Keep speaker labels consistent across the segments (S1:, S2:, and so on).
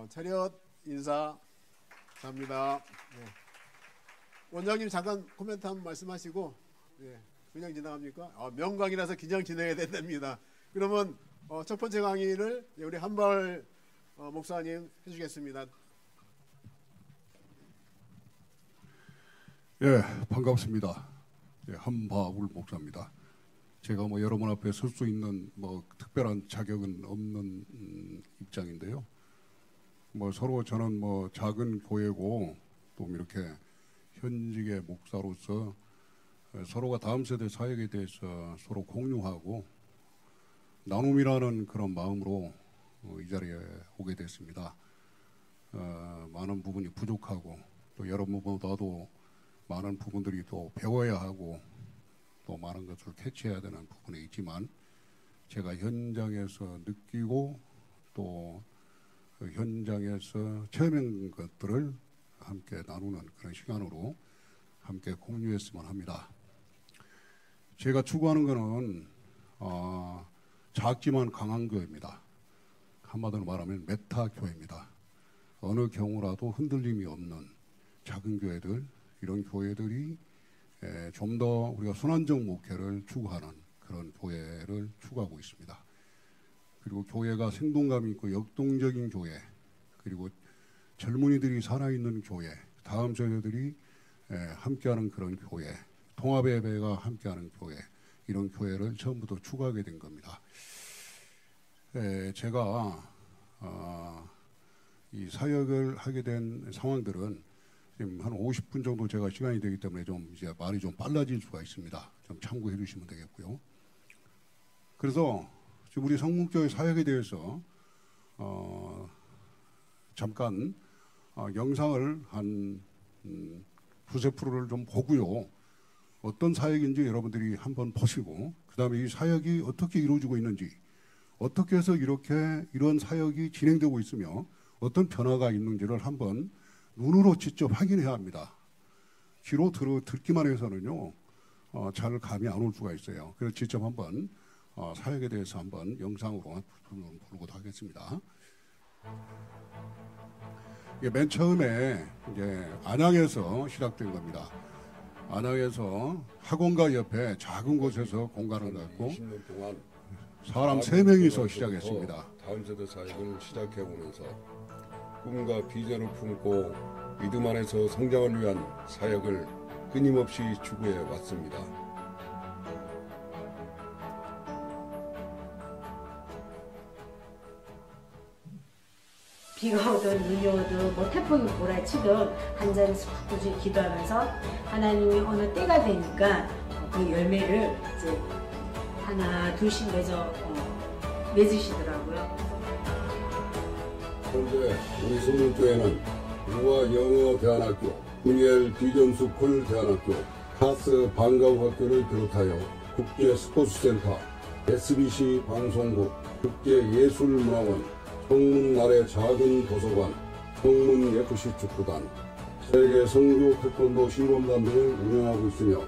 S1: 차렷 인사 감사합니다. 네. 원장님 잠깐 코멘트 한번 말씀하시고 그냥 지나갑니까? 명강이라서 그냥 진행해야 된답니다. 그러면 첫 번째 강의를 우리 한발 목사님 해주겠습니다.
S2: 예, 반갑습니다. 한바울 목사입니다. 제가 여러분 앞에 설 수 있는 특별한 자격은 없는 입장인데요. 서로 저는 작은 교회고 또 이렇게 현직의 목사로서 서로가 다음 세대 사역에 대해서 서로 공유하고 나눔이라는 그런 마음으로 이 자리에 오게 됐습니다. 많은 부분이 부족하고 또 여러분보다도 많은 부분들이 또 배워야 하고 또 많은 것을 캐치해야 되는 부분이 있지만 제가 현장에서 느끼고 또 현장에서 체험한 것들을 함께 나누는 그런 시간으로 함께 공유했으면 합니다. 제가 추구하는 것은 작지만 강한 교회입니다. 한마디로 말하면 메타 교회입니다. 어느 경우라도 흔들림이 없는 작은 교회들, 이런 교회들이 좀 더 우리가 순환적 목회를 추구하는 그런 교회를 추구하고 있습니다. 그리고 교회가 생동감 있고 역동적인 교회, 그리고 젊은이들이 살아있는 교회, 다음 세대들이 함께하는 그런 교회, 통합예배가 함께하는 교회, 이런 교회를 처음부터 추구하게 된 겁니다. 제가 이 사역을 하게 된 상황들은 지금 한 50분 정도 제가 시간이 되기 때문에 좀 이제 말이 좀 빨라질 수가 있습니다. 좀 참고해 주시면 되겠고요. 그래서 지금 우리 성문교회 사역에 대해서 잠깐 영상을 한 두세 프로를 좀 보고요. 어떤 사역인지 여러분들이 한번 보시고 그 다음에 이 사역이 어떻게 이루어지고 있는지, 어떻게 해서 이런 사역이 진행되고 있으며 어떤 변화가 있는지를 한번 눈으로 직접 확인해야 합니다. 귀로 듣기만 해서는요 잘 감이 안 올 수가 있어요. 그래서 직접 한번 사역에 대해서 한번 영상으로 보도록 하겠습니다. 맨 처음에 이제 안양에서 시작된 겁니다. 안양에서 학원가 옆에 작은 곳에서 공간을 갖고
S3: 20년 동안
S2: 사람 3명이서 시작했습니다.
S3: 다음 세대 사역을 시작해 오면서 꿈과 비전을 품고 믿음 안에서 성장을 위한 사역을 끊임없이 추구해 왔습니다.
S4: 비가 오든 눈이 오든 태풍이 몰아치든 한자리에서 굳이 기도하면서 하나님이 어느 때가 되니까 그 열매를 이제 하나 둘씩 맺으시더라고요.
S3: 현재 우리 성문교회는 우화 영어 대안학교, 문예엘 비전스쿨 대안학교, 카스 방과후학교를 비롯하여 국제 스포츠센터, SBC 방송국, 국제예술문화원, 성문 아래 작은 도서관, 성문 FC 축구단, 세계 성교 태권도 시범단 등을 운영하고 있으며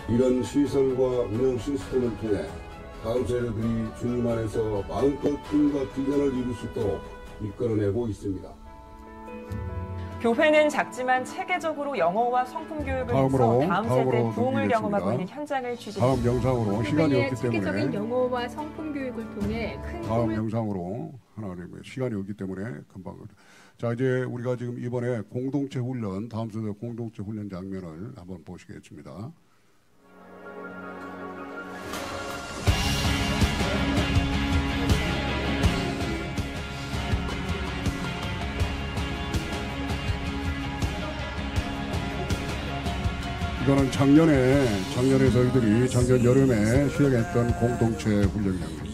S3: 이런 시설과 운영 시스템을 통해 다음 세대들이 주님 안에서 마음껏 꿈과 비전을 이룰 수 있도록 이끌어내고 있습니다.
S5: 교회는 작지만 체계적으로 영어와 성품 교육을 해서 다음 세대 부흥을 경험하고 있는 현장을 취재했습니다.
S2: 다음 영상으로 시간이 없기
S6: 체계적인
S2: 때문에
S6: 영어와 성품 교육을 통해 큰
S2: 다음
S6: 꿈을
S2: 영상으로 하나 시간이 없기 때문에 금방. 자, 이제 우리가 지금 이번에 공동체 훈련, 다음 세대 공동체 훈련 장면을 한번 보시겠습니다. 이거는 작년에 저희들이 작년 여름에 시작했던 공동체 훈련 장면입니다.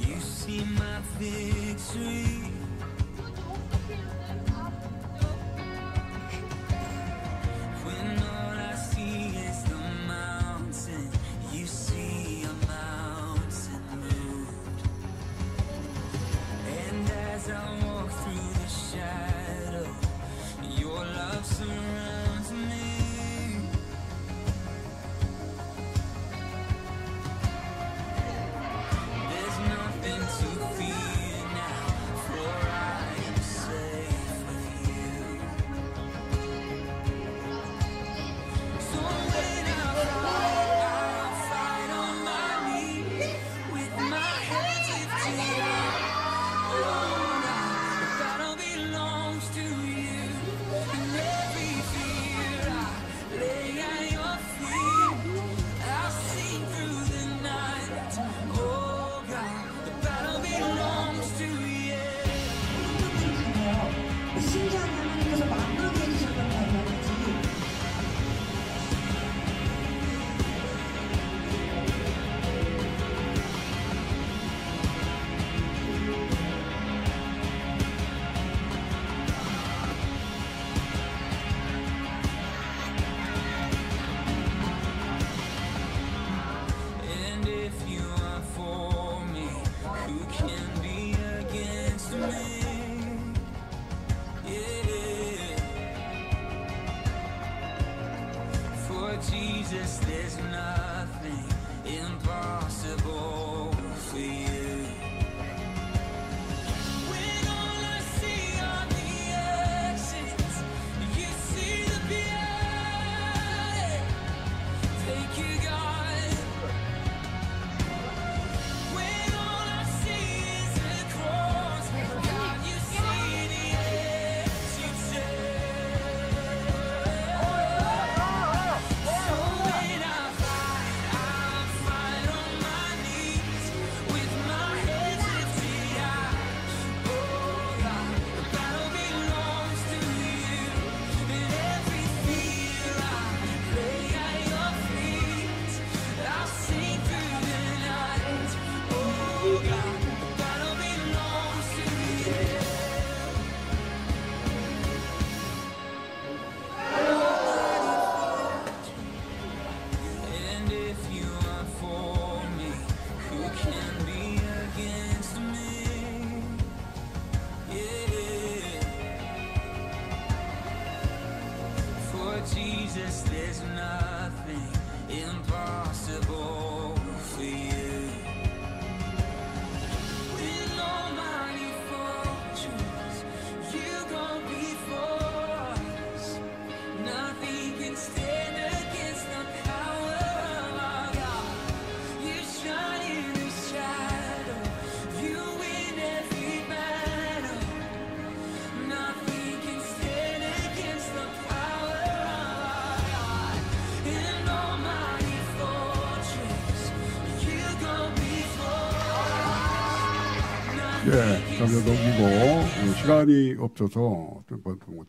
S2: 예, 그러면 넘기고 시간이 없어서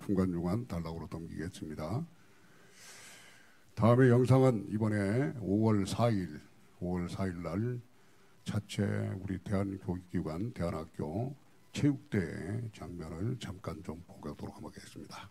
S2: 중간중간 단락으로 넘기겠습니다. 다음에 영상은 이번에 5월 4일 날 자체 우리 대한교육기관 대한학교 체육대회 장면을 잠깐 좀 보도록 하겠습니다.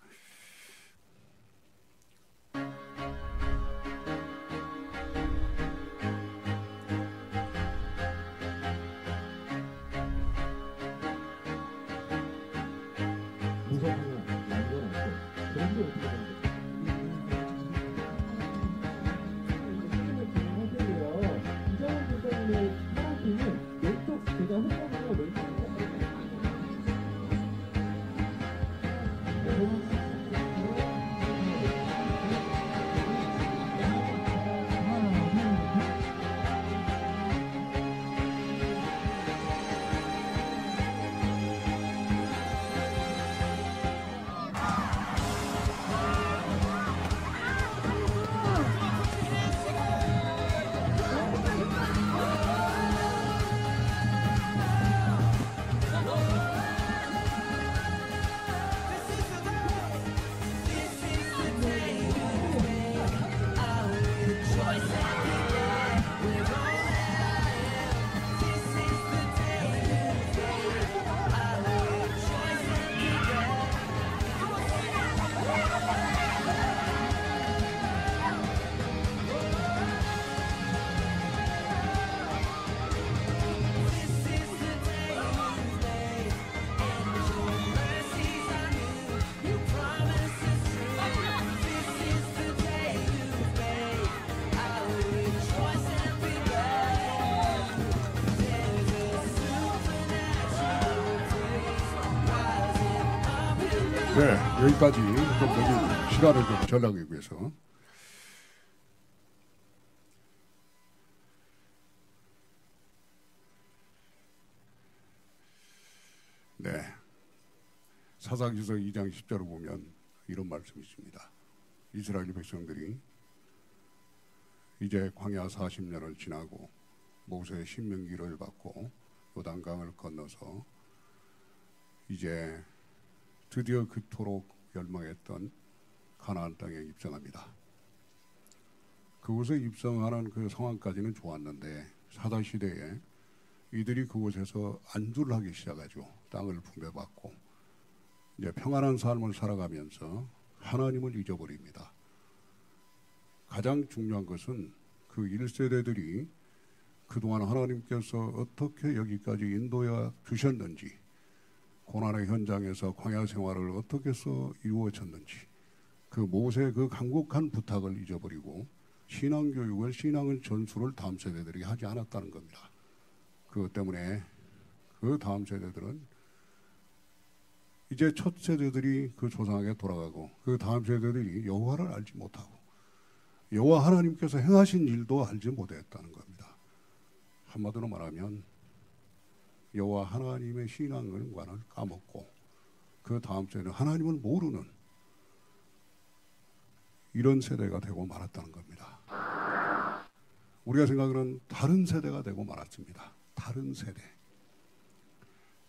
S2: 네, 여기까지 좀 여기 시간을 좀 전하기 위해서. 네, 사사기서 2장 10절을 보면 이런 말씀이 있습니다. 이스라엘 백성들이 이제 광야 40년을 지나고 모세의 신명기를 받고 요단강을 건너서 이제 드디어 그토록 열망했던 가나안 땅에 입성합니다. 그곳에 입성하는 그 상황까지는 좋았는데 사사시대에 이들이 그곳에서 안주를 하기 시작하죠. 땅을 분배받고 이제 평안한 삶을 살아가면서 하나님을 잊어버립니다. 가장 중요한 것은 그 1세대들이 그동안 하나님께서 어떻게 여기까지 인도해 주셨는지, 고난의 현장에서 광야 생활을 어떻게 해서 이루어졌는지, 그 모세의 그 간곡한 부탁을 잊어버리고 신앙교육을, 신앙의 전수를 다음 세대들이 하지 않았다는 겁니다. 그것 때문에 그 다음 세대들은 이제 첫 세대들이 그 조상에게 돌아가고 그 다음 세대들이 여호와를 알지 못하고 여호와 하나님께서 행하신 일도 알지 못했다는 겁니다. 한마디로 말하면 여호와 하나님의 신앙을 까먹고 그 다음 세대는 하나님을 모르는 이런 세대가 되고 말았다는 겁니다. 우리가 생각하는 다른 세대가 되고 말았습니다. 다른 세대.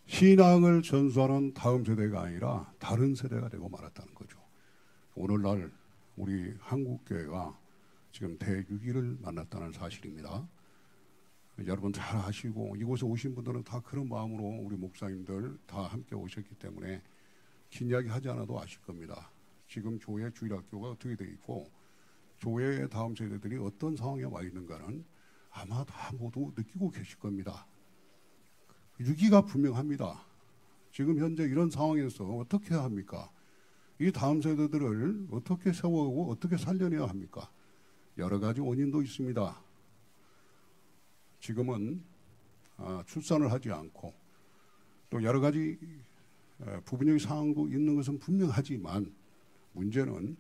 S2: 신앙을 전수하는 다음 세대가 아니라 다른 세대가 되고 말았다는 거죠. 오늘날 우리 한국교회가 지금 대유기를 만났다는 사실입니다. 여러분 잘 아시고 이곳에 오신 분들은 다 그런 마음으로 우리 목사님들 다 함께 오셨기 때문에 긴 이야기 하지 않아도 아실 겁니다. 지금 교회 주일학교가 어떻게 되어 있고 교회의 다음 세대들이 어떤 상황에 와 있는가는 아마 다 모두 느끼고 계실 겁니다. 유기가 분명합니다. 지금 현재 이런 상황에서 어떻게 해야 합니까? 이 다음 세대들을 어떻게 세워오고 어떻게 살려내야 합니까? 여러 가지 원인도 있습니다. 지금은 출산을 하지 않고 또 여러 가지 부분적인 상황도 있는 것은 분명하지만 문제는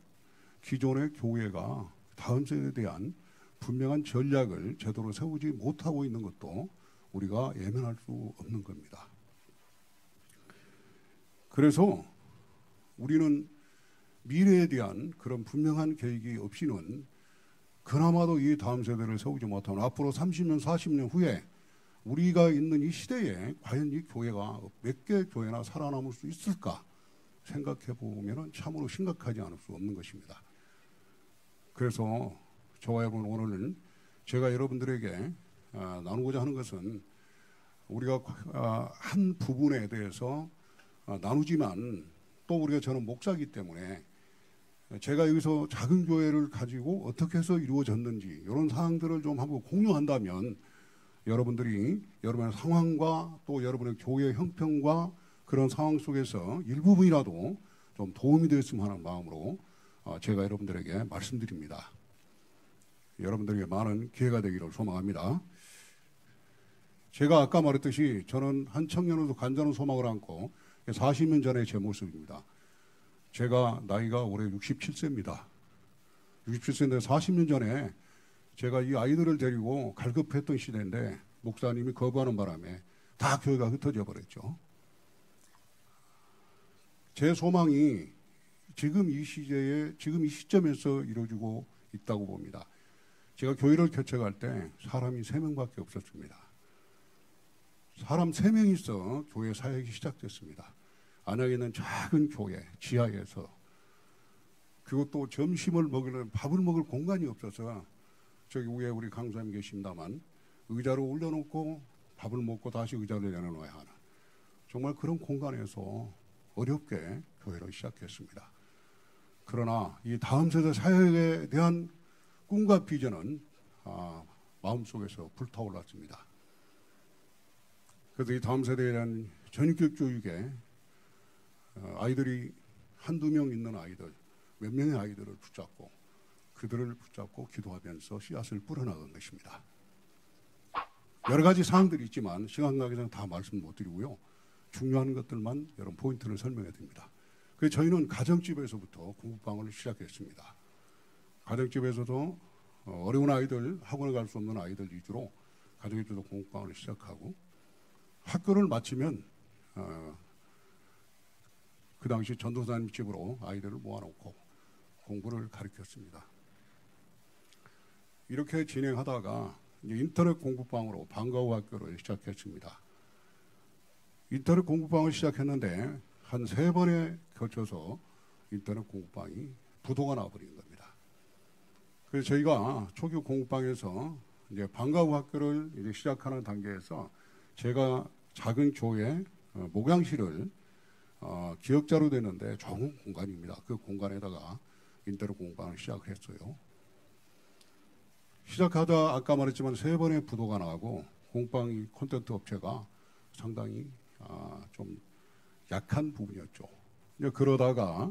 S2: 기존의 교회가 다음 세대에 대한 분명한 전략을 제대로 세우지 못하고 있는 것도 우리가 예면할 수 없는 겁니다. 그래서 우리는 미래에 대한 그런 분명한 계획이 없이는 그나마도 이 다음 세대를 세우지 못하면 앞으로 30년, 40년 후에 우리가 있는 이 시대에 과연 이 교회가 몇 개 교회나 살아남을 수 있을까 생각해 보면 참으로 심각하지 않을 수 없는 것입니다. 그래서 저와 여러분 오늘은 제가 여러분들에게 나누고자 하는 것은 우리가 한 부분에 대해서 나누지만 또 우리가 저는 목사이기 때문에 제가 여기서 작은 교회를 가지고 어떻게 해서 이루어졌는지 이런 사항들을 좀 한번 공유한다면 여러분들이 여러분의 상황과 또 여러분의 교회 형편과 그런 상황 속에서 일부분이라도 좀 도움이 되었으면 하는 마음으로 제가 여러분들에게 말씀드립니다. 여러분들에게 많은 기회가 되기를 소망합니다. 제가 아까 말했듯이 저는 한 청년으로서 간절한 소망을 안고 40년 전의 제 모습입니다. 제가 나이가 올해 67세입니다. 67세인데 40년 전에 제가 이 아이들을 데리고 갈급했던 시대인데 목사님이 거부하는 바람에 다 교회가 흩어져 버렸죠. 제 소망이 지금 이 시대에 지금 이 시점에서 이루어지고 있다고 봅니다. 제가 교회를 개척할 때 사람이 3명밖에 없었습니다. 사람 3명이 있어 교회 사역이 시작됐습니다. 안양에 있는 작은 교회 지하에서 그것도 점심을 먹으려면 밥을 먹을 공간이 없어서 저기 위에 우리 강사님 계십니다만 의자를 올려놓고 밥을 먹고 다시 의자를 내려놓아야 하는 정말 그런 공간에서 어렵게 교회를 시작했습니다. 그러나 이 다음 세대 사역에 대한 꿈과 비전은 마음속에서 불타올랐습니다. 그래서 이 다음 세대에 대한 전인격 교육에 아이들이 한두 명 있는 아이들, 몇 명의 아이들을 붙잡고 그들을 붙잡고 기도하면서 씨앗을 뿌려나간 것입니다. 여러 가지 사항들이 있지만 시간 관계상 다 말씀 못 드리고요. 중요한 것들만 여러분 포인트를 설명해 드립니다. 그래서 저희는 가정집에서부터 공부방을 시작했습니다. 가정집에서도 어려운 아이들, 학원에 갈 수 없는 아이들 위주로 가정집에서 공부방을 시작하고 학교를 마치면 그 당시 전도사님 집으로 아이들을 모아놓고 공부를 가르쳤습니다. 이렇게 진행하다가 인터넷 공부방으로 방과후 학교를 시작했습니다. 인터넷 공부방을 시작했는데 한 3번에 걸쳐서 인터넷 공부방이 부도가 나버린 겁니다. 그래서 저희가 초기 공부방에서 이제 방과후 학교를 이제 시작하는 단계에서 제가 작은 교회 목양실을 기역자로 됐는데 좋은 공간입니다. 그 공간에다가 인터넷 공부방을 시작을 했어요. 시작하다 아까 말했지만 3번의 부도가 나고 공부방 콘텐츠 업체가 상당히 좀 약한 부분이었죠. 이제 그러다가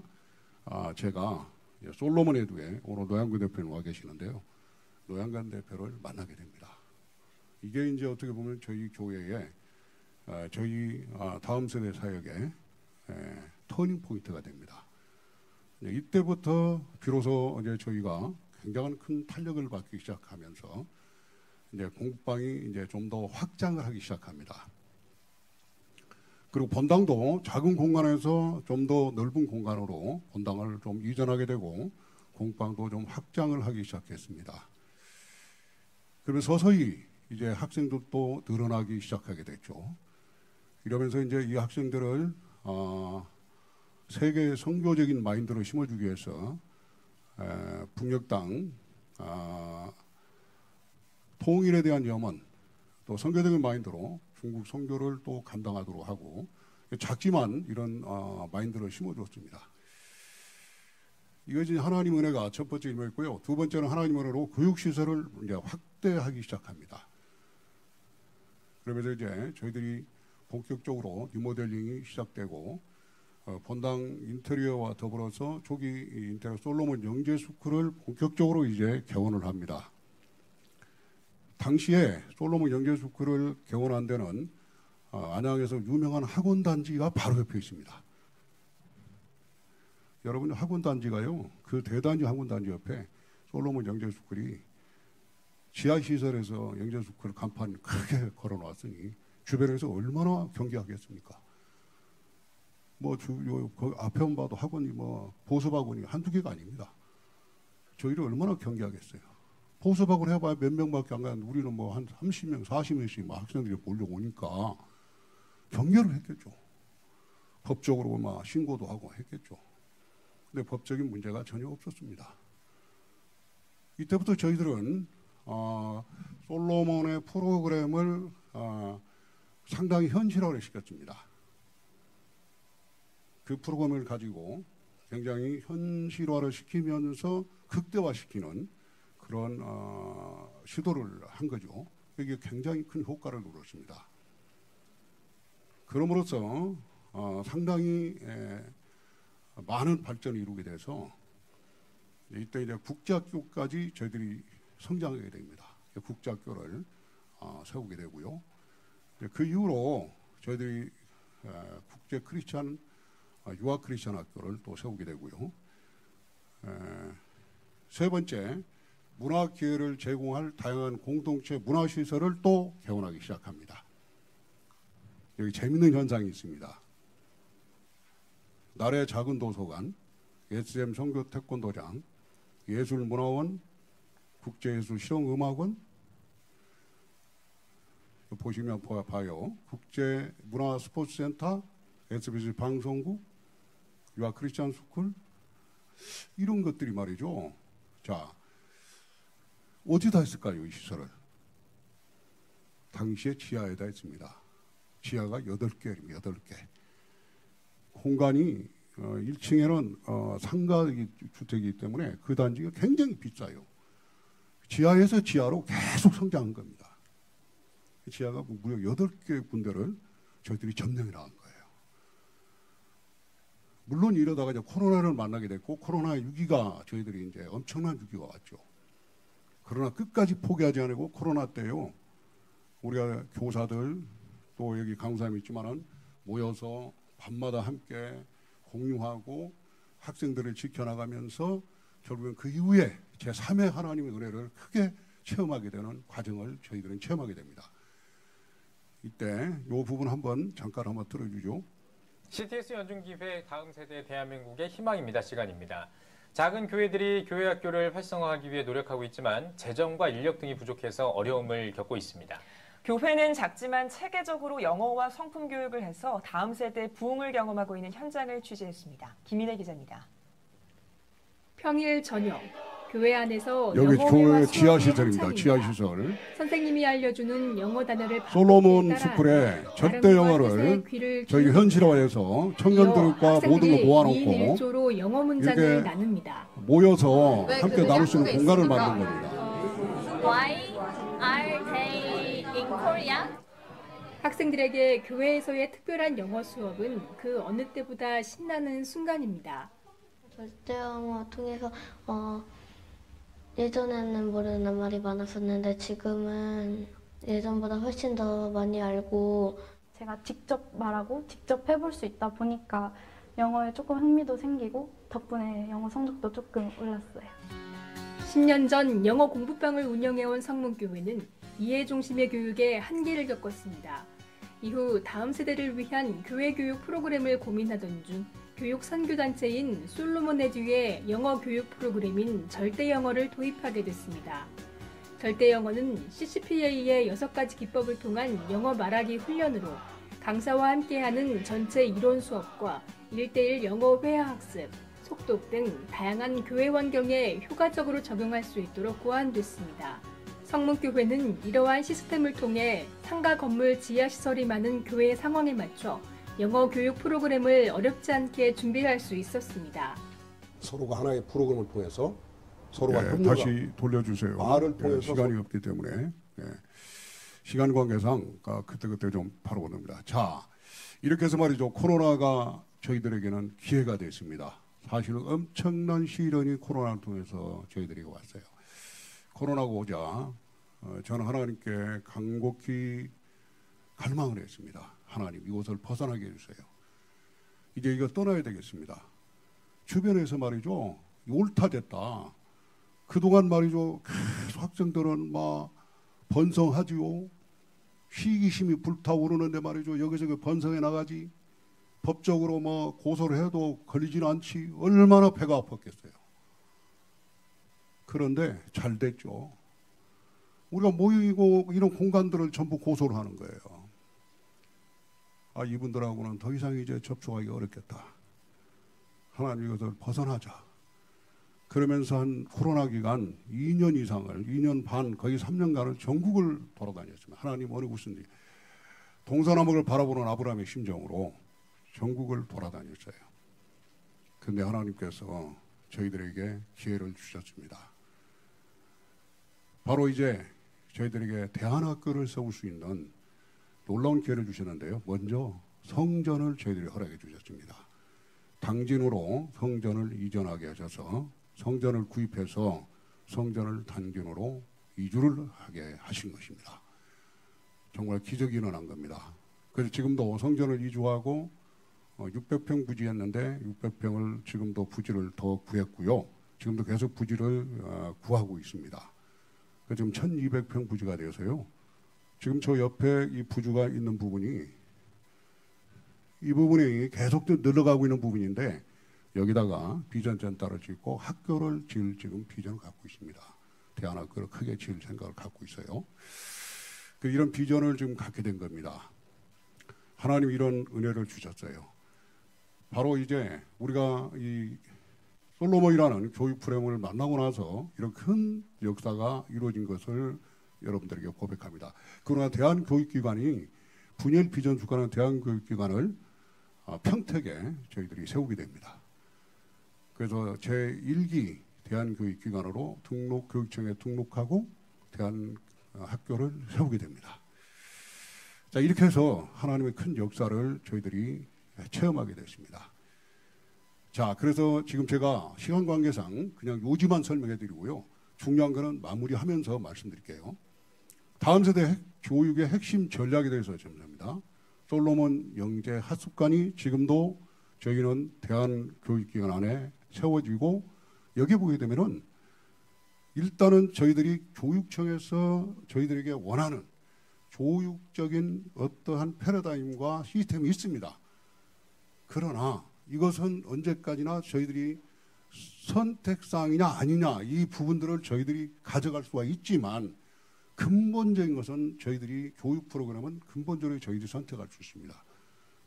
S2: 제가 솔로몬 에듀에 오늘 노양근 대표님 와 계시는데요. 노양근 대표를 만나게 됩니다. 이게 이제 어떻게 보면 저희 교회에 저희 다음 세대 사역의 터닝 포인트가 됩니다. 이때부터 비로소 이제 저희가 굉장한 큰 탄력을 받기 시작하면서 이제 공부방이 이제 좀 더 확장을 하기 시작합니다. 그리고 본당도 작은 공간에서 좀 더 넓은 공간으로 본당을 좀 이전하게 되고 공부방도 좀 확장을 하기 시작했습니다. 그러면서 서서히 이제 학생들도 늘어나기 시작하게 됐죠. 이러면서 이제 이 학생들을 세계 선교적인 마인드로 심어주기 위해서 북녘당 통일에 대한 염원 또 선교적인 마인드로 중국 선교를 또 감당하도록 하고 작지만 이런 마인드를 심어줬습니다. 이것이 하나님 은혜가 첫 번째 임했고요. 두 번째는 하나님 은혜로 교육시설을 이제 확대하기 시작합니다. 그러면서 이제 저희들이 본격적으로 리모델링이 시작되고 본당 인테리어와 더불어서 초기 인테리어 솔로몬 영재스쿨을 본격적으로 이제 개원을 합니다. 당시에 솔로몬 영재스쿨을 개원한 데는 안양에서 유명한 학원 단지가 바로 옆에 있습니다. 여러분 학원 단지가요, 그 대단지 학원 단지 옆에 솔로몬 영재스쿨이 지하 시설에서 영재스쿨 간판 크게 걸어놨으니 주변에서 얼마나 경계하겠습니까? 그 앞에만 봐도 학원이 보습학원이 한두 개가 아닙니다. 저희를 얼마나 경계하겠어요. 보수박을 해봐야 몇 명밖에 안 가는데 우리는 뭐 한 30명, 40명씩 막 학생들이 몰려오니까 경계를 했겠죠. 법적으로 막 신고도 하고 했겠죠. 근데 법적인 문제가 전혀 없었습니다. 이때부터 저희들은 솔로몬의 프로그램을 상당히 현실화를 시켰습니다. 그 프로그램을 가지고 굉장히 현실화를 시키면서 극대화시키는 그런 시도를 한 거죠. 이게 굉장히 큰 효과를 누렸습니다. 그럼으로써 상당히 많은 발전을 이루게 돼서 이때 이제 국제학교까지 저희들이 성장하게 됩니다. 국제학교를 세우게 되고요. 그 이후로 저희들이 국제 크리스찬 유아 크리스찬 학교를 또 세우게 되고요. 세 번째, 문화 기회를 제공할 다양한 공동체 문화 시설을 또 개원하기 시작합니다. 여기 재밌는 현상이 있습니다. 나라의 작은 도서관, SM 성교 태권도장, 예술문화원, 국제예술실용음악원, 보시면 봐요. 국제문화스포츠센터, SBS 방송국, 유아 크리스찬 스쿨, 이런 것들이 말이죠. 자, 어디다 했을까요, 이 시설을? 당시에 지하에다 했습니다. 지하가 8개입니다. 8개. 공간이 1층에는 상가 주택이기 때문에 그 단지가 굉장히 비싸요. 지하에서 지하로 계속 성장한 겁니다. 지하가 무려 8개 군데를 저희들이 점령해 나간 거예요. 물론 이러다가 이제 코로나를 만나게 됐고 코로나 위기가 저희들이 이제 엄청난 위기가 왔죠. 그러나 끝까지 포기하지 않고 코로나 때요. 우리가 교사들 또 여기 강사님이 있지만은 모여서 밤마다 함께 공유하고 학생들을 지켜나가면서 결국엔 그 이후에 제3의 하나님의 은혜를 크게 체험하게 되는 과정을 저희들은 체험하게 됩니다. 이때 이 부분 한번 잠깐 한번 들어주죠.
S7: CTS 연중기회 다음 세대 대한민국의 희망입니다. 시간입니다. 작은 교회들이 교회학교를 활성화하기 위해 노력하고 있지만 재정과 인력 등이 부족해서 어려움을 겪고 있습니다.
S5: 교회는 작지만 체계적으로 영어와 성품 교육을 해서 다음 세대 부흥을 경험하고 있는 현장을 취재했습니다. 김인혜 기자입니다.
S6: 평일 저녁 교회 안에서
S2: 여기 교회
S6: 영어회화
S2: 지하
S6: 수업이
S2: 시설입니다.
S6: 한창입니다.
S2: 지하 시설.
S6: 선생님이 알려주는 영어 단어를
S2: 솔로몬
S6: 반복해
S2: 스쿨의
S6: 따라하며
S2: 절대 영어를
S6: 발음과 뜻에
S2: 저희
S6: 귀를
S2: 현실화해서 청년들과 모든 걸 모아놓고
S6: 2인1조로 영어 문장을
S2: 이렇게
S6: 나눕니다.
S2: 모여서 함께 나눌 수 있는 공간을 만든 겁니다.
S8: Why are they in Korea?
S6: 학생들에게 교회에서의 특별한 영어 수업은 그 어느 때보다 신나는 순간입니다.
S9: 절대 영어 통해서 예전에는 모르는 말이 많았었는데 지금은 예전보다 훨씬 더 많이 알고
S10: 제가 직접 말하고 직접 해볼 수 있다 보니까 영어에 조금 흥미도 생기고 덕분에 영어 성적도 조금 올랐어요.
S6: 10년 전 영어 공부방을 운영해온 성문교회는 이해 중심의 교육에 한계를 겪었습니다. 이후 다음 세대를 위한 교회 교육 프로그램을 고민하던 중 교육 선교단체인 솔로몬 에듀의 영어 교육 프로그램인 절대 영어를 도입하게 됐습니다. 절대 영어는 CCPA의 6가지 기법을 통한 영어 말하기 훈련으로 강사와 함께하는 전체 이론 수업과 1:1 영어 회화 학습, 속독 등 다양한 교회 환경에 효과적으로 적용할 수 있도록 고안됐습니다. 성문교회는 이러한 시스템을 통해 상가 건물 지하 시설이 많은 교회 상황에 맞춰 영어 교육 프로그램을 어렵지 않게 준비할 수 있었습니다.
S3: 서로가 하나의 프로그램을 통해서 서로가
S2: 네,
S3: 협력을
S2: 다시 돌려주세요.
S3: 말을 통해서
S2: 시간이 없기 때문에 시간 관계상 그때그때 좀 바로 오릅니다. 자, 이렇게 해서 말이죠. 코로나가 저희들에게는 기회가 됐습니다. 사실은 엄청난 시련이 코로나를 통해서 저희들이 왔어요. 코로나가 오자 저는 하나님께 간곡히 갈망을 했습니다. 하나님, 이곳을 벗어나게 해주세요. 이제 이거 떠나야 되겠습니다. 주변에서 말이죠, 옳다됐다. 그동안 말이죠, 계속 학생들은 막 번성하지요. 시기심이 불타오르는데 말이죠, 여기저기 번성해 나가지. 법적으로 뭐 고소를 해도 걸리지는 않지. 얼마나 배가 아팠겠어요. 그런데 잘 됐죠. 우리가 모이고 이런 공간들을 전부 고소를 하는 거예요. 아, 이분들하고는 더 이상 이제 접촉하기 어렵겠다. 하나님 이것을 벗어나자. 그러면서 한 코로나 기간 2년 이상을, 2년 반, 거의 3년간을 전국을 돌아다녔습니다. 하나님 어느 곳인지. 동서남북을 바라보는 아브라함의 심정으로 전국을 돌아다녔어요. 근데 하나님께서 저희들에게 기회를 주셨습니다. 바로 이제 저희들에게 대안학교를 세울 수 있는 놀라운 기회를 주셨는데요. 먼저 성전을 저희들이 허락해 주셨습니다. 당진으로 성전을 이전하게 하셔서 성전을 구입해서 성전을 단긴으로 이주를 하게 하신 것입니다. 정말 기적이 일어난 겁니다. 그래서 지금도 성전을 이주하고 600평 부지였는데 600평을 지금도 부지를 더 구했고요. 지금도 계속 부지를 구하고 있습니다. 지금 1200평 부지가 되어서요. 지금 저 옆에 이 부지가 있는 부분이 이 부분이 계속 늘어가고 있는 부분인데 여기다가 비전센터를 짓고 학교를 지을 지금 비전을 갖고 있습니다. 대안학교를 크게 지을 생각을 갖고 있어요. 이런 비전을 지금 갖게 된 겁니다. 하나님 이런 은혜를 주셨어요. 바로 이제 우리가 이 솔로몬이라는 교육 프레임을 만나고 나서 이런 큰 역사가 이루어진 것을 여러분들에게 고백합니다. 그러나 대한교육기관이 분열 비전 주관하는 대한교육기관을 평택에 저희들이 세우게 됩니다. 그래서 제1기 대한교육기관으로 교육청에 등록하고 대한학교를 세우게 됩니다. 자, 이렇게 해서 하나님의 큰 역사를 저희들이 체험하게 됐습니다. 자, 그래서 지금 제가 시간 관계상 그냥 요지만 설명해 드리고요. 중요한 거는 마무리하면서 말씀드릴게요. 다음 세대 교육의 핵심 전략에 대해서 전합니다. 솔로몬 영재 학습관이 지금도 저희는 대한교육기관 안에 세워지고 여기 보게 되면은 일단은 저희들이 교육청에서 저희들에게 원하는 교육적인 어떠한 패러다임과 시스템이 있습니다. 그러나 이것은 언제까지나 저희들이 선택사항이냐 아니냐 이 부분들을 저희들이 가져갈 수가 있지만 근본적인 것은 저희들이 교육 프로그램은 근본적으로 저희들이 선택할 수 있습니다.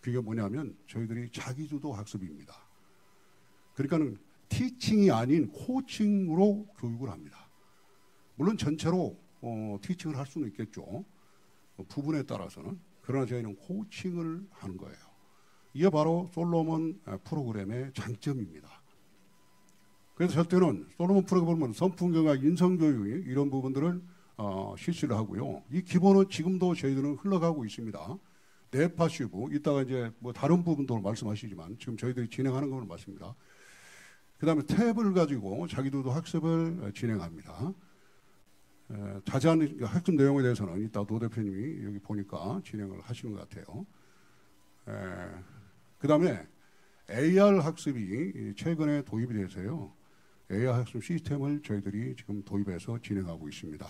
S2: 그게 뭐냐면 저희들이 자기주도 학습입니다. 그러니까는 티칭이 아닌 코칭으로 교육을 합니다. 물론 전체로 티칭을 할 수는 있겠죠. 부분에 따라서는. 그러나 저희는 코칭을 하는 거예요. 이게 바로 솔로몬 프로그램의 장점입니다. 그래서 절대는 솔로몬 프로그램은 선풍교과 인성교육 이런 부분들을 실시를 하고요. 이 기본은 지금도 저희들은 흘러가고 있습니다. 네파시브 이따가 이제 뭐 다른 부분도 말씀하시지만 지금 저희들이 진행하는 걸 말씀입니다. 그 다음에 탭을 가지고 자기들도 학습을 진행합니다. 자세한 학습 내용에 대해서는 이따 노 대표님이 여기 보니까 진행을 하시는 것 같아요. 그 다음에 AR 학습이 최근에 도입이 돼서요. AR 학습 시스템을 저희들이 지금 도입해서 진행하고 있습니다.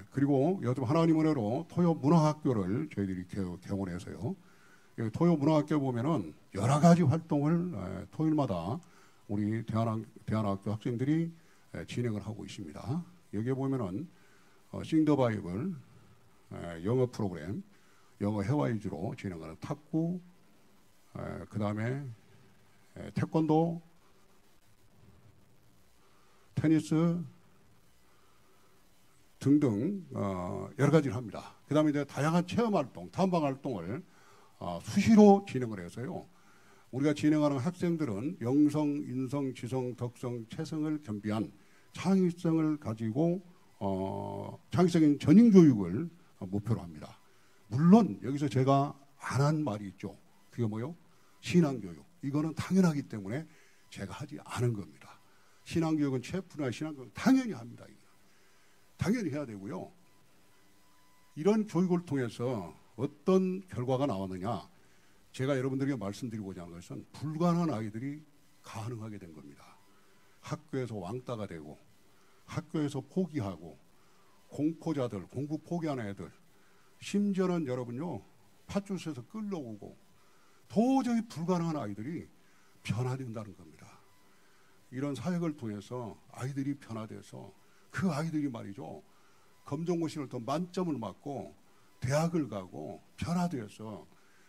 S2: 그리고 요즘 하나님 은혜로 토요 문화학교를 저희들이 개원해서요. 토요 문화학교 보면은 여러 가지 활동을 토요일마다 우리 대한학교 학생들이 진행을 하고 있습니다. 여기에 보면은 싱더 바이블, 영어 프로그램, 영어 회화 위주로 진행하는 탁구, 그 다음에 태권도, 테니스 등등 여러 가지를 합니다. 그 다음에 이제 다양한 체험 활동, 탐방 활동을 수시로 진행을 해서요. 우리가 진행하는 학생들은 영성, 인성, 지성, 덕성, 체성을 겸비한 창의성을 가지고 창의적인 전인 교육을 목표로 합니다. 물론 여기서 제가 안 한 말이 있죠. 그게 뭐요? 신앙교육. 이거는 당연하기 때문에 제가 하지 않은 겁니다. 신앙교육은 체프나 신앙교육은 당연히 합니다. 당연히 해야 되고요. 이런 교육을 통해서 어떤 결과가 나왔느냐. 제가 여러분들에게 말씀드리고자 하는 것은 불가능한 아이들이 가능하게 된 겁니다. 학교에서 왕따가 되고 학교에서 포기하고 공포자들, 공부 포기하는 애들 심지어는 여러분요. 팥주스에서 끌려오고 도저히 불가능한 아이들이 변화된다는 겁니다. 이런 사역을 통해서 아이들이 변화돼서 그 아이들이 말이죠. 검정고시를 더 만점을 맞고 대학을 가고 변화되어서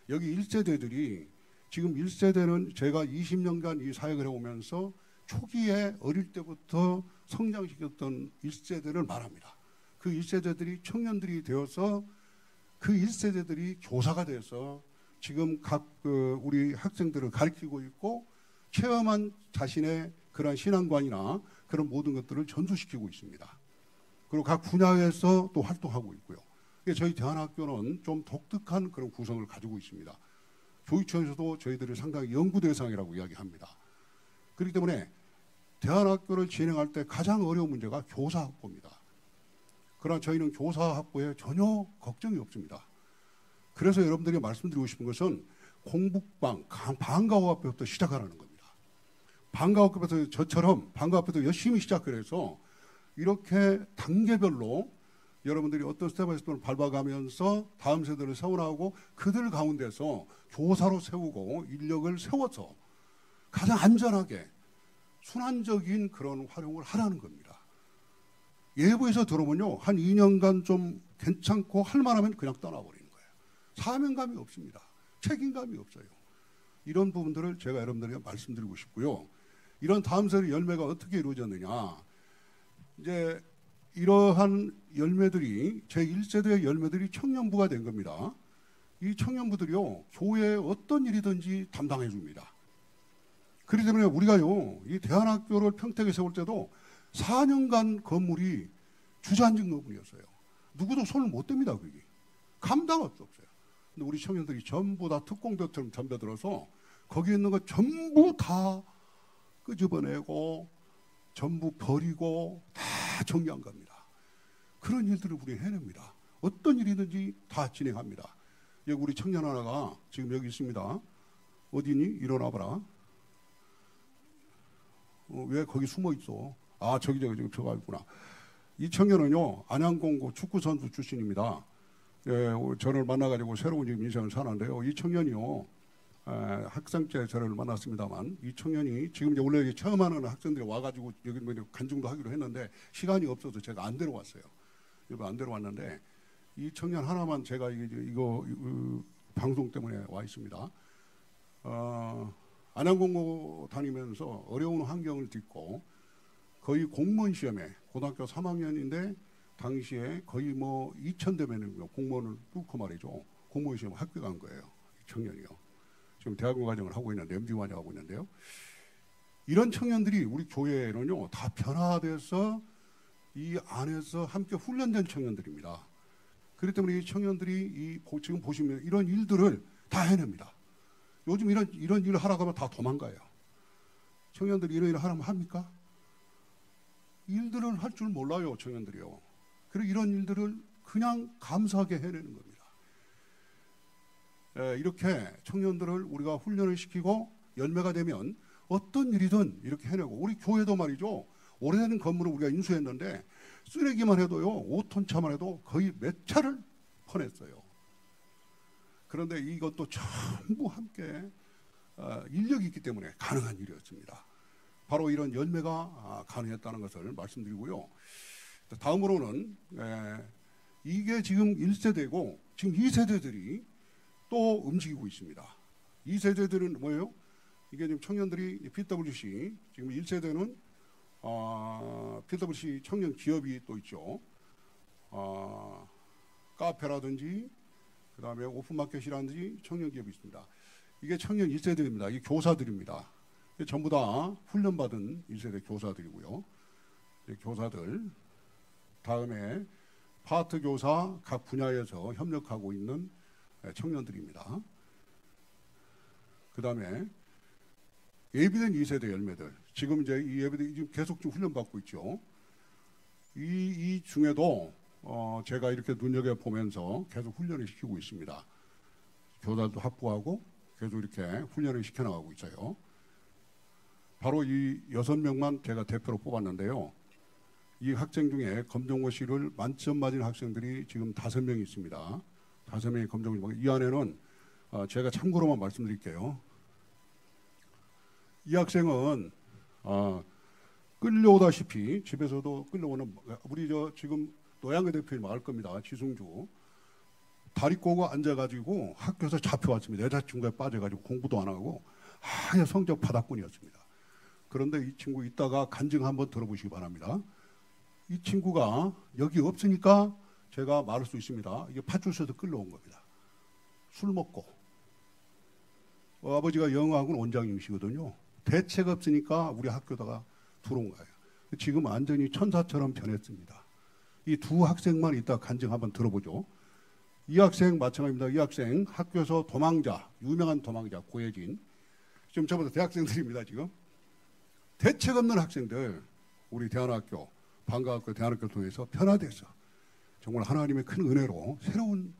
S2: 여기 1세대들이 지금 1세대는 제가 20년간 이 사역을 해오면서 초기에 어릴 때부터 성장시켰던 1세대를 말합니다. 그 1세대들이 청년들이 되어서 그 1세대들이 교사가 돼서 지금 각 우리 학생들을 가르치고 있고 체험한 자신의 그런 신앙관이나 그런 모든 것들을 전수시키고 있습니다. 그리고 각 분야에서 또 활동하고 있고요. 저희 대안학교는 좀 독특한 그런 구성을 가지고 있습니다. 교육청에서도 저희들이 상당히 연구 대상이라고 이야기합니다. 그렇기 때문에 대안학교를 진행할 때 가장 어려운 문제가 교사 확보입니다. 그러나 저희는 교사 확보에 전혀 걱정이 없습니다. 그래서 여러분들이 말씀드리고 싶은 것은 공북방, 방과후학교부터 시작하라는 겁니다. 방과후학교부터 저처럼 방과후학교도 열심히 시작을 해서 이렇게 단계별로 여러분들이 어떤 스텝바이스텝을 밟아가면서 다음 세대를 세워나가고 그들 가운데서 교사로 세우고 인력을 세워서 가장 안전하게 순환적인 그런 활용을 하라는 겁니다. 예부에서 들어오면요, 한 2년간 좀 괜찮고 할만하면 그냥 떠나버리는 거예요. 사명감이 없습니다. 책임감이 없어요. 이런 부분들을 제가 여러분들에게 말씀드리고 싶고요. 이런 다음 세대 열매가 어떻게 이루어졌느냐. 이제 이러한 열매들이 제1세대의 열매들이 청년부가 된 겁니다. 이 청년부들이요, 교회에 어떤 일이든지 담당해 줍니다. 그렇기 때문에 우리가요, 이 대안학교를 평택에 세울 때도 4년간 건물이 주저앉은 건물이었어요. 누구도 손을 못 댑니다. 그게 감당할 수 없어요. 근데 우리 청년들이 전부 다 특공대처럼 덤벼들어서 거기에 있는 거 전부 다 끄집어내고 전부 버리고 다 정리한 겁니다. 그런 일들을 우리 해냅니다. 어떤 일이든지 다 진행합니다. 여기 우리 청년 하나가 지금 여기 있습니다. 어디니? 일어나봐라. 왜 거기 숨어 있어? 아, 저기 저가 있구나. 이 청년은요, 안양공고 축구선수 출신입니다. 예, 저를 만나가지고 새로운 지금 인생을 사는데요. 이 청년이요, 학생 때 저를 만났습니다만, 이 청년이 지금 이제 원래 처음 하는 학생들이 와가지고 여기 뭐 간증도 하기로 했는데 시간이 없어서 제가 안 데려왔어요. 여기 안 데려왔는데 이 청년 하나만 제가 이거 방송 때문에 와 있습니다. 안양공고 다니면서 어려운 환경을 딛고 거의 공무원 시험에 고등학교 3학년인데 당시에 거의 뭐 2,000대면은 공무원을 뚫고 말이죠. 공무원 시험 합격한 거예요. 이 청년이요. 지금 대학원 과정을 하고 있는데 MD 과정하고 있는데요. 이런 청년들이 우리 교회에는요 다 변화돼서 이 안에서 함께 훈련된 청년들입니다. 그렇기 때문에 이 청년들이 지금 보시면 이런 일들을 다 해냅니다. 요즘 이런 일을 하라고 하면 다 도망가요. 청년들이 이런 일을 하라면 합니까? 일들을 할 줄 몰라요, 청년들이요. 그리고 이런 일들을 그냥 감사하게 해내는 겁니다. 이렇게 청년들을 우리가 훈련을 시키고 열매가 되면 어떤 일이든 이렇게 해내고, 우리 교회도 말이죠. 오래된 건물을 우리가 인수했는데 쓰레기만 해도요 5톤 차만 해도 거의 몇 차를 퍼냈어요. 그런데 이것도 전부 함께 인력이 있기 때문에 가능한 일이었습니다. 바로 이런 열매가 가능했다는 것을 말씀드리고요. 다음으로는 이게 지금 1세대고 지금 2세대들이 또 움직이고 있습니다. 2세대들은 뭐예요? 이게 지금 청년들이 PWC, 지금 1세대는 PWC 청년 기업이 또 있죠. 카페라든지 그 다음에 오픈마켓이라든지 청년 기업이 있습니다. 이게 청년 1세대입니다. 이게 교사들입니다. 전부 다 훈련받은 1세대 교사들이고요. 교사들, 다음에 파트 교사 각 분야에서 협력하고 있는 청년들입니다. 그 다음에 예비된 2세대 열매들, 지금 이제 이 예비들이 지금 계속 좀 훈련받고 있죠. 이 중에도 제가 이렇게 눈여겨보면서 계속 훈련을 시키고 있습니다. 교사도 확보하고 계속 이렇게 훈련을 시켜나가고 있어요. 바로 이 6명만 제가 대표로 뽑았는데요. 이 학생 중에 검정고시를 만점 맞은 학생들이 지금 5명이 있습니다. 5명이 검정고시. 이 안에는 제가 참고로만 말씀드릴게요. 이 학생은 끌려오다시피 집에서도 끌려오는, 우리 지금 노양근 대표님 알 겁니다. 지승주. 다리 꼬고 앉아가지고 학교에서 잡혀왔습니다. 여자친구에 빠져가지고 공부도 안 하고 아예 성적 바닥꾼이었습니다. 그런데 이 친구 이따가 간증 한번 들어보시기 바랍니다. 이 친구가 여기 없으니까 제가 말할 수 있습니다. 이게 파출소에서 끌려온 겁니다. 술 먹고. 아버지가 영어학원 원장님이시거든요. 대책 없으니까 우리 학교다가 들어온 거예요. 지금 완전히 천사처럼 변했습니다. 이 두 학생만 이따 간증 한번 들어보죠. 이 학생 마찬가지입니다. 이 학생 학교에서 도망자, 유명한 도망자 고혜진. 지금 저보다 대학생들입니다. 지금 대책 없는 학생들 우리 대안학교, 방과학교, 대안학교를 통해서 변화돼서 정말 하나님의 큰 은혜로 새로운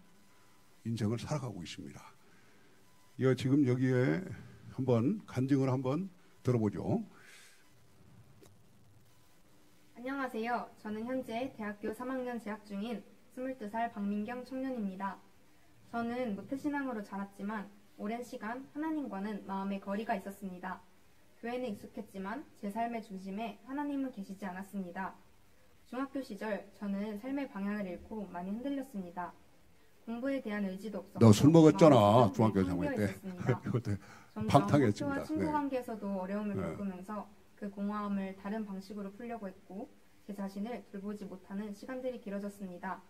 S2: 인생을 살아가고 있습니다. 이거 지금 여기에 한번 간증을 한번 들어보죠.
S11: 안녕하세요. 저는 현재 대학교 3학년 재학 중인 22살 박민경 청년입니다. 저는 모태신앙으로 자랐지만 오랜 시간 하나님과는 마음의 거리가 있었습니다. 교회는 익숙했지만 제 삶의 중심에 하나님은 계시지 않았습니다. 중학교 시절 저는 삶의 방향을 잃고 많이 흔들렸습니다. 공부에 대한 의지도 없었고
S2: 너 술 먹었잖아. 중학교 3학년 때. 그때 방탕했습니다.
S11: 학교와 친구
S2: 네.
S11: 관계에서도 어려움을
S2: 네.
S11: 겪으면서 그 공허함을 다른 방식으로 풀려고 했고 제 자신을 돌보지 못하는 시간들이 길어졌습니다.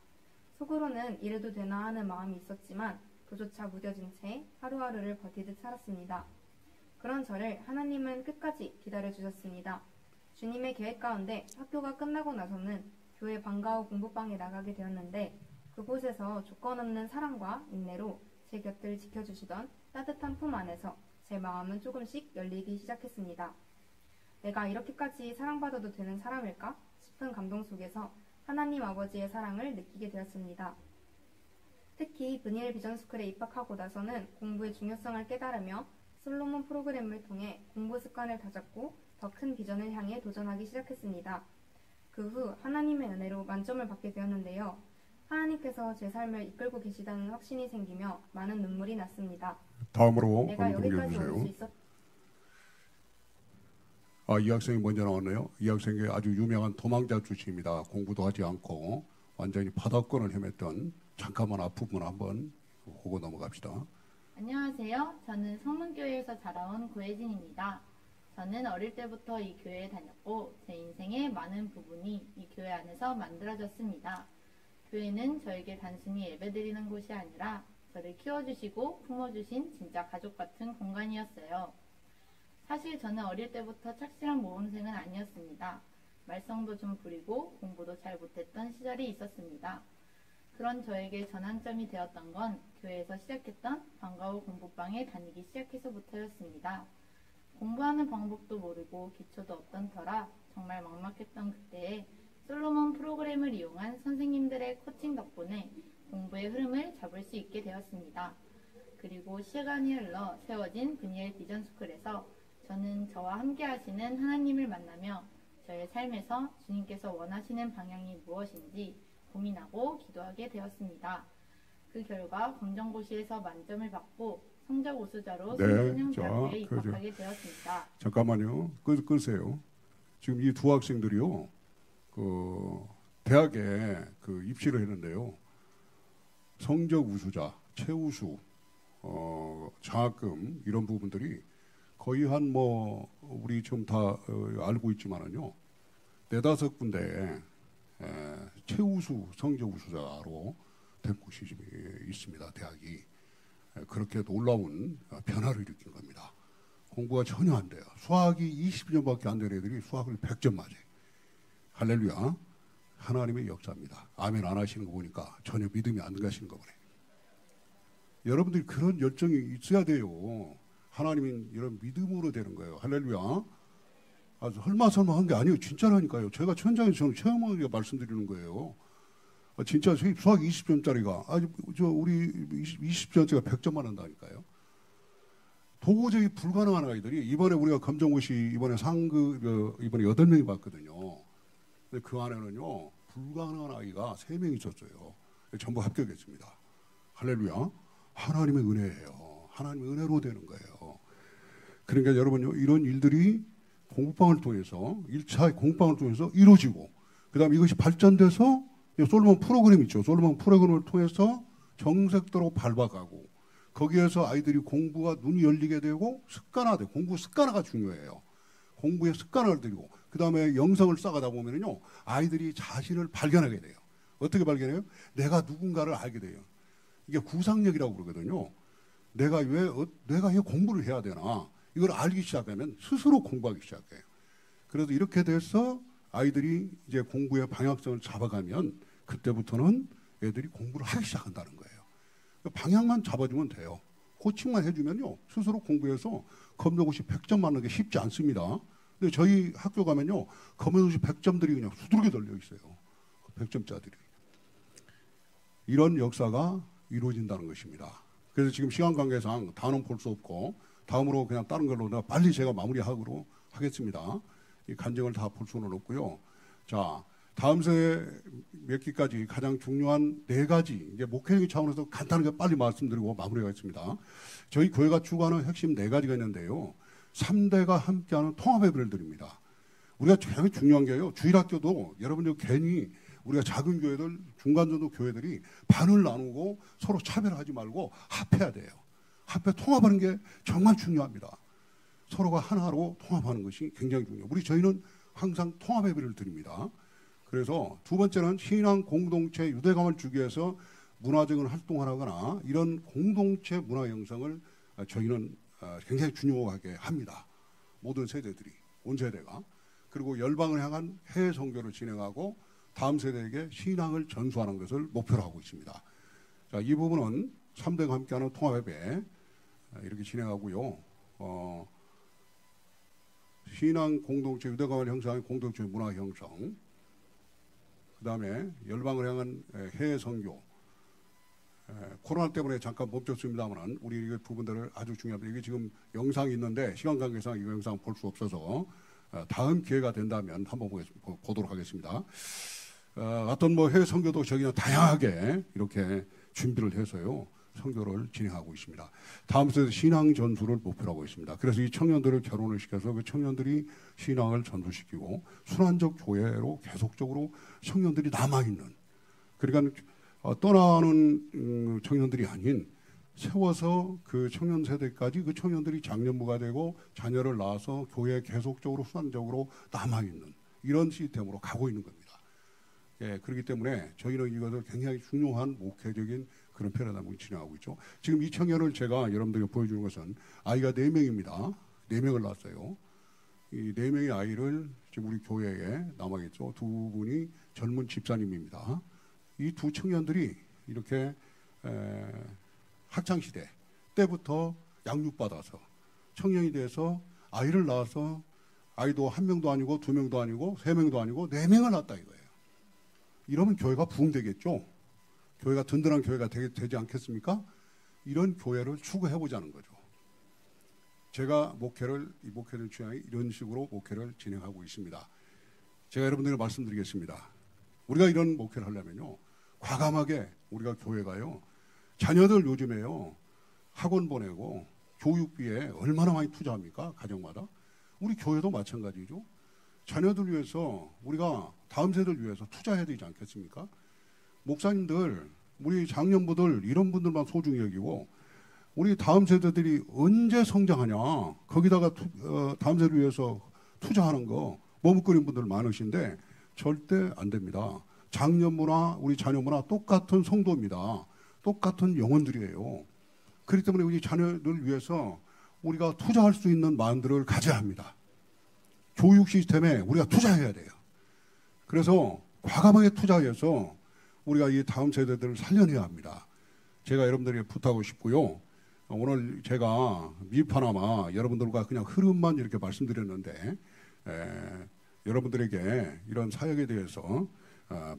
S11: 속으로는 이래도 되나 하는 마음이 있었지만 그조차 무뎌진 채 하루하루를 버티듯 살았습니다. 그런 저를 하나님은 끝까지 기다려주셨습니다. 주님의 계획 가운데 학교가 끝나고 나서는 교회 방과 후 공부방에 나가게 되었는데 그곳에서 조건 없는 사랑과 인내로 제 곁을 지켜주시던 따뜻한 품 안에서 제 마음은 조금씩 열리기 시작했습니다. 내가 이렇게까지 사랑받아도 되는 사람일까 싶은 감동 속에서 하나님 아버지의 사랑을 느끼게 되었습니다. 특히 브니엘 비전스쿨에 입학하고 나서는 공부의 중요성을 깨달으며 솔로몬 프로그램을 통해 공부 습관을 다잡고 더 큰 비전을 향해 도전하기 시작했습니다. 그 후 하나님의 은혜로 만점을 받게 되었는데요. 하나님께서 제 삶을 이끌고 계시다는 확신이 생기며 많은 눈물이 났습니다.
S2: 다음으로
S11: 내가 여기까지 올 수
S2: 넘겨주세요.
S11: 있었...
S2: 이 학생이 먼저 나왔네요. 이 학생이 아주 유명한 도망자 출신입니다. 공부도 하지 않고 완전히 바닥권을 헤맸던 잠깐만 앞부분 한번 보고 넘어갑시다.
S12: 안녕하세요. 저는 성문교회에서 자라온 고혜진입니다. 저는 어릴 때부터 이 교회에 다녔고 제 인생의 많은 부분이 이 교회 안에서 만들어졌습니다. 교회는 저에게 단순히 예배드리는 곳이 아니라 저를 키워주시고 품어주신 진짜 가족 같은 공간이었어요. 사실 저는 어릴 때부터 착실한 모범생은 아니었습니다. 말썽도 좀 부리고 공부도 잘 못했던 시절이 있었습니다. 그런 저에게 전환점이 되었던 건 교회에서 시작했던 방과 후 공부방에 다니기 시작해서부터였습니다. 공부하는 방법도 모르고 기초도 없던 터라 정말 막막했던 그때에 솔로몬 프로그램을 이용한 선생님들의 코칭 덕분에 공부의 흐름을 잡을 수 있게 되었습니다. 그리고 시간이 흘러 세워진 브니엘 비전스쿨에서 저는 저와 함께 하시는 하나님을 만나며 저의 삶에서 주님께서 원하시는 방향이 무엇인지 고민하고 기도하게 되었습니다. 그 결과 검정고시에서 만점을 받고 성적 우수자로 순천향대학교에 입학하게 되었습니다.
S2: 잠깐만요. 끄세요. 지금 이 두 학생들이요. 대학에 입시를 했는데요. 성적 우수자, 최우수, 장학금 이런 부분들이 거의 한 우리 지금 다 알고 있지만은요. 4-5군데 최우수 성적 우수자로 된 곳이 있습니다. 대학이. 그렇게 놀라운 변화를 일으킨 겁니다. 공부가 전혀 안 돼요. 수학이 20년밖에 안 되는 애들이 수학을 100점 맞아요. 할렐루야. 하나님의 역사입니다. 아멘 안 하시는 거 보니까 전혀 믿음이 안 가시는 거 보네. 여러분들이 그런 열정이 있어야 돼요. 하나님은 이런 믿음으로 되는 거예요. 할렐루야. 아주 설마설마한 게 아니에요. 진짜라니까요. 제가 현장에서 저는 체험하게 말씀드리는 거예요. 진짜 수학 20점짜리가 우리 20점짜리가 100점 맞는다니까요. 도저히 불가능한 아이들이 이번에 우리가 검정고시 이번에 이번에 8명이 봤거든요. 근데 그 안에는요 불가능한 아이가 3명 있었어요. 전부 합격했습니다. 할렐루야. 하나님의 은혜예요. 하나님의 은혜로 되는 거예요. 그러니까 여러분요 이런 일들이 공부방을 통해서 1차 공부방을 통해서 이루어지고 그 다음에 이것이 발전돼서 솔로몬 프로그램 있죠. 솔로몬 프로그램을 통해서 정색대로 밟아가고 거기에서 아이들이 공부가 눈이 열리게 되고 습관화돼. 공부 습관화가 중요해요. 공부에 습관을 들이고 그 다음에 영성을 쌓아가다 보면요 아이들이 자신을 발견하게 돼요. 어떻게 발견해요? 내가 누군가를 알게 돼요. 이게 구상력이라고 그러거든요. 내가 왜 공부를 해야 되나 이걸 알기 시작하면 스스로 공부하기 시작해요. 그래서 이렇게 돼서 아이들이 이제 공부의 방향성을 잡아가면 그때부터는 애들이 공부를 하기 시작한다는 거예요. 방향만 잡아주면 돼요. 코칭만 해주면요 스스로 공부해서 검정고시 100점 맞는 게 쉽지 않습니다. 근데 저희 학교 가면요 검정고시 100점들이 그냥 수두룩에 달려 있어요. 100점짜들이. 이런 역사가 이루어진다는 것입니다. 그래서 지금 시간 관계상 다는 볼 수 없고 다음으로 그냥 다른 걸로 내가 빨리 제가 마무리하도록 하겠습니다. 이 간증을 다 볼 수는 없고요. 자, 다음 세대 몇 기까지 가장 중요한 4가지 이제 목회적인 차원에서 간단하게 빨리 말씀드리고 마무리하겠습니다. 저희 교회가 추구하는 핵심 4가지가 있는데요. 3대가 함께하는 통합 예배를 드립니다. 우리가 제일 중요한 게요. 주일학교도 여러분들 괜히 우리가 작은 교회들, 중간 정도 교회들이 반을 나누고 서로 차별하지 말고 합해야 돼요. 합해 통합하는 게 정말 중요합니다. 서로가 하나로 통합하는 것이 굉장히 중요해요. 저희는 항상 통합 예배를 드립니다. 그래서 두 번째는 신앙 공동체 유대감을 주기 위해서 문화적인 활동을 하거나 이런 공동체 문화 형성을 저희는 굉장히 중요하게 합니다. 모든 세대들이, 온 세대가. 그리고 열방을 향한 해외 선교를 진행하고 다음 세대에게 신앙을 전수하는 것을 목표로 하고 있습니다. 자, 이 부분은 3대가 함께하는 통합예배 이렇게 진행하고요. 신앙 공동체 유대감을 형성하는 공동체 문화 형성, 그 다음에 열방을 향한 해외 선교. 코로나 때문에 잠깐 멈췄습니다만 우리 이 부분들을 아주 중요합니다. 이게 지금 영상이 있는데 시간 관계상 이 영상 볼 수 없어서 다음 기회가 된다면 한번 보도록 하겠습니다. 어떤 해외 선교도 저기는 다양하게 이렇게 준비를 해서요 선교를 진행하고 있습니다. 다음 세대 신앙 전수를 목표로 하고 있습니다. 그래서 이 청년들을 결혼을 시켜서 그 청년들이 신앙을 전수시키고 순환적 교회로 계속적으로 청년들이 남아있는, 그러니까 떠나는 청년들이 아닌 세워서 그 청년 세대까지 그 청년들이 장년부가 되고 자녀를 낳아서 교회에 계속적으로 순환적으로 남아있는 이런 시스템으로 가고 있는 겁니다. 예, 그렇기 때문에 저희는 이것을 굉장히 중요한 목회적인 그런 패러다임을 진행하고 있죠. 지금 이 청년을 제가 여러분들에게 보여주는 것은 아이가 4명입니다. 4명을 낳았어요. 이 4명의 아이를 지금 우리 교회에 남아있죠. 2분이 젊은 집사님입니다. 이 2 청년들이 이렇게 학창시대 때부터 양육받아서 청년이 돼서 아이를 낳아서 아이도 1명도 아니고 2명도 아니고 3명도 아니고 4명을 낳았다 이거예요. 이러면 교회가 부흥되겠죠. 교회가 든든한 교회가 되지 않겠습니까? 이런 교회를 추구해보자는 거죠. 제가 이 목회를 취하여 이런 식으로 목회를 진행하고 있습니다. 제가 여러분들에게 말씀드리겠습니다. 우리가 이런 목회를 하려면요. 과감하게 우리가 교회가요. 자녀들 요즘에요. 학원 보내고 교육비에 얼마나 많이 투자합니까? 가정마다. 우리 교회도 마찬가지죠. 자녀들 위해서 우리가 다음 세대를 위해서 투자해야 되지 않겠습니까? 목사님들, 우리 장년부들 이런 분들만 소중히 여기고 우리 다음 세대들이 언제 성장하냐 거기다가 다음 세대를 위해서 투자하는 거 머뭇거리는 분들 많으신데 절대 안 됩니다. 장년부나 우리 자녀부나 똑같은 성도입니다. 똑같은 영혼들이에요. 그렇기 때문에 우리 자녀들 위해서 우리가 투자할 수 있는 마음들을 가져야 합니다. 교육 시스템에 우리가 투자해야 돼요. 그래서 과감하게 투자해서 우리가 이 다음 세대들을 살려내야 합니다. 제가 여러분들에게 부탁하고 싶고요. 오늘 제가 미파나마 여러분들과 그냥 흐름만 이렇게 말씀드렸는데 여러분들에게 이런 사역에 대해서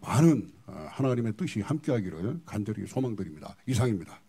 S2: 많은 하나님의 뜻이 함께하기를 간절히 소망드립니다. 이상입니다.